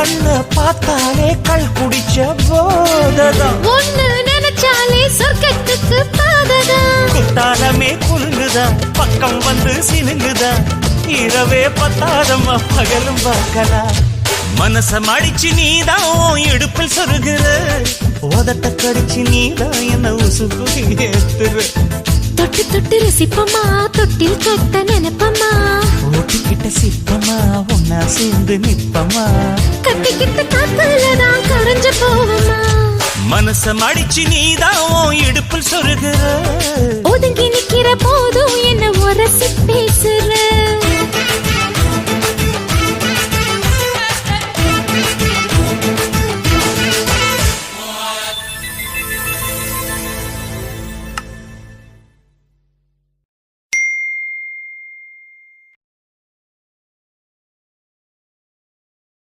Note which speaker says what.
Speaker 1: கண்ண பார்த்தாலே கள் குடிச்ச போததான்
Speaker 2: ஒண்ணு நினைச்சாலே சொர்க்கத்துக்கு பாததான்
Speaker 1: குத்தாலமே குலுங்குதா பக்கம் வந்து சினுங்குதா இரவே பத்தாதம்மா பகலும் பார்க்கலாம் மனச மடிச்சு நீதான் இடுப்பில் சொருகிற உதட்ட கடிச்சு நீதான் என்ன உசுகு ஏத்துற
Speaker 2: தொட்டு தொட்டு ரசிப்பமா தொட்டில் கட்ட நினைப்பமா
Speaker 1: ஓட்டிக்கிட்ட சிப்பமா ஒன்னா சேர்ந்து நிப்பமா
Speaker 2: கட்டிக்கிட்ட காத்துலதான் கரைஞ்ச போவமா
Speaker 1: மனச மடிச்சு நீதான் இடுப்பில் சொருகிற
Speaker 2: ஒதுங்கி நிக்கிற போதும் என்ன உரசி பேசுற